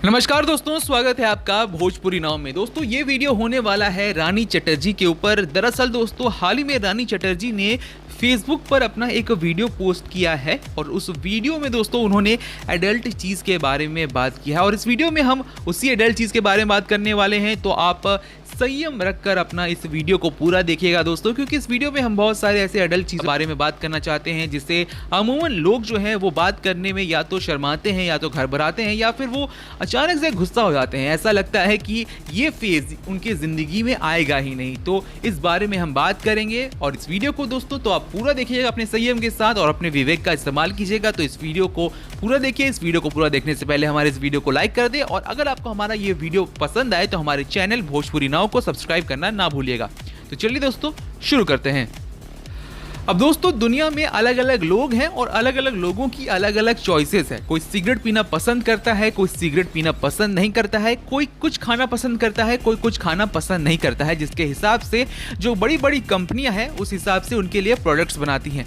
नमस्कार दोस्तों, स्वागत है आपका भोजपुरी नाव में। दोस्तों ये वीडियो होने वाला है रानी चटर्जी के ऊपर। दरअसल दोस्तों हाल ही में रानी चटर्जी ने फेसबुक पर अपना एक वीडियो पोस्ट किया है और उस वीडियो में दोस्तों उन्होंने एडल्ट चीज़ के बारे में बात किया है और इस वीडियो में हम उसी एडल्ट चीज़ के बारे में बात करने वाले हैं। तो आप संयम रखकर अपना इस वीडियो को पूरा देखिएगा दोस्तों, क्योंकि इस वीडियो में हम बहुत सारे ऐसे एडल्ट चीज़ के बारे में बात करना चाहते हैं जिससे अमूमन लोग जो हैं वो बात करने में या तो शर्माते हैं या तो घबराते हैं या फिर वो अचानक से गुस्सा हो जाते हैं। ऐसा लगता है कि ये फेज उनकी ज़िंदगी में आएगा ही नहीं। तो इस बारे में हम बात करेंगे और इस वीडियो को दोस्तों तो आप पूरा देखिएगा अपने संयम के साथ और अपने विवेक का इस्तेमाल कीजिएगा। तो इस वीडियो को पूरा देखिए। इस वीडियो को पूरा देखने से पहले हमारे इस वीडियो को लाइक कर दे और अगर आपको हमारा ये वीडियो पसंद आए तो हमारे चैनल भोजपुरी नाव को सब्सक्राइब करना ना भूलिएगा। तो चलिए दोस्तों शुरू करते हैं। अब दोस्तों दुनिया में अलग अलग लोग हैं और अलग अलग लोगों की अलग अलग चॉइसेस है। कोई सिगरेट पीना पसंद करता है, कोई सिगरेट पीना पसंद नहीं करता है, कोई कुछ खाना पसंद करता है, कोई कुछ खाना पसंद नहीं करता है, जिसके हिसाब से जो बड़ी बड़ी कंपनियां हैं उस हिसाब से उनके लिए प्रोडक्ट्स बनाती हैं।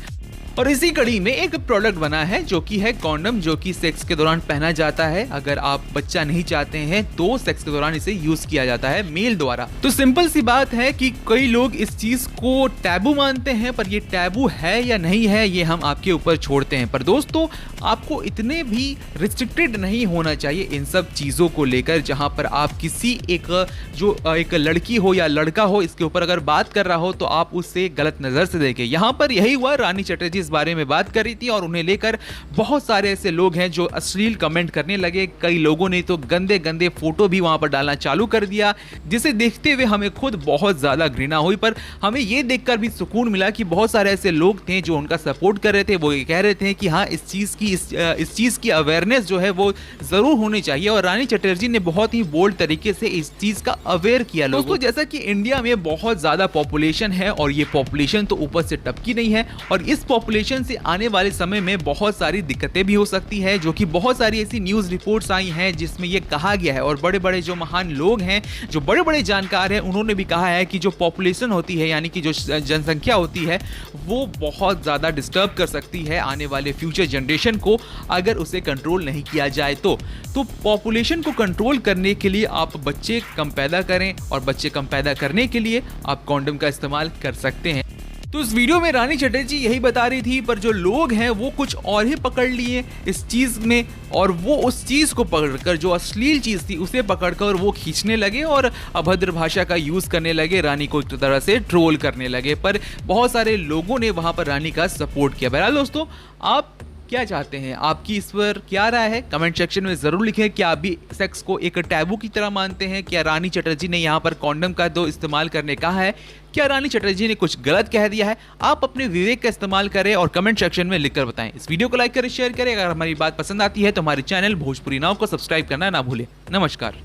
और इसी कड़ी में एक प्रोडक्ट बना है जो कि है कॉन्डम, जो कि सेक्स के दौरान पहना जाता है। अगर आप बच्चा नहीं चाहते हैं तो सेक्स के दौरान इसे यूज किया जाता है मेल द्वारा। तो सिंपल सी बात है कि कई लोग इस चीज को टैबू मानते हैं, पर ये टैबू है या नहीं है ये हम आपके ऊपर छोड़ते हैं। पर दोस्तों आपको इतने भी रिस्ट्रिक्टेड नहीं होना चाहिए इन सब चीजों को लेकर, जहां पर आप किसी एक लड़की हो या लड़का हो इसके ऊपर अगर बात कर रहा हो तो आप उससे गलत नजर से देखें। यहाँ पर यही हुआ, रानी चटर्जी इस बारे में बात कर रही थी और उन्हें लेकर बहुत सारे ऐसे लोग हैं जो अश्लील कमेंट करने लगे। कई लोगों ने तो गंदे गंदे फोटो भी वहां पर डालना चालू कर दिया, जिसे देखते हुए हमें खुद बहुत ज्यादा घृणा हुई। पर हमें यह देखकर भी सुकून मिला कि बहुत सारे ऐसे लोग थे जो उनका सपोर्ट कर रहे थे। वो ये कह रहे थे कि हाँ इस चीज की अवेयरनेस जो है वो जरूर होनी चाहिए और रानी चटर्जी ने बहुत ही बोल्ड तरीके से इस चीज का अवेयर किया लोगों को। जैसा कि इंडिया में बहुत ज्यादा पॉपुलेशन है और ये पॉपुलेशन तो ऊपर से टपकी नहीं है और इस पॉपुलेशन से आने वाले समय में बहुत सारी दिक्कतें भी हो सकती है, जो कि बहुत सारी ऐसी न्यूज़ रिपोर्ट्स आई हैं जिसमें यह कहा गया है और बड़े बड़े जो महान लोग हैं, जो बड़े बड़े जानकार हैं, उन्होंने भी कहा है कि जो पॉपुलेशन होती है यानी कि जो जनसंख्या होती है वो बहुत ज़्यादा डिस्टर्ब कर सकती है आने वाले फ्यूचर जनरेशन को अगर उसे कंट्रोल नहीं किया जाए तो पॉपुलेशन को कंट्रोल करने के लिए आप बच्चे कम पैदा करें और बच्चे कम पैदा करने के लिए आप कॉन्डम का इस्तेमाल कर सकते हैं। तो इस वीडियो में रानी चटर्जी यही बता रही थी, पर जो लोग हैं वो कुछ और ही पकड़ लिए इस चीज़ में और वो उस चीज़ को पकड़कर, जो अश्लील चीज़ थी उसे पकड़कर वो खींचने लगे और अभद्र भाषा का यूज़ करने लगे, रानी को एक तरह से ट्रोल करने लगे। पर बहुत सारे लोगों ने वहाँ पर रानी का सपोर्ट किया। बहरहाल दोस्तों आप क्या चाहते हैं, आपकी इस पर क्या राय है, कमेंट सेक्शन में जरूर लिखें। क्या आप भी सेक्स को एक टैबू की तरह मानते हैं? क्या रानी चटर्जी ने यहाँ पर कॉन्डम का दो इस्तेमाल करने कहा है? क्या रानी चटर्जी ने कुछ गलत कह दिया है? आप अपने विवेक का इस्तेमाल करें और कमेंट सेक्शन में लिखकर बताएं। इस वीडियो को लाइक करें, शेयर करें। अगर हमारी बात पसंद आती है तो हमारे चैनल भोजपुरी नाव को सब्सक्राइब करना ना भूलें। नमस्कार।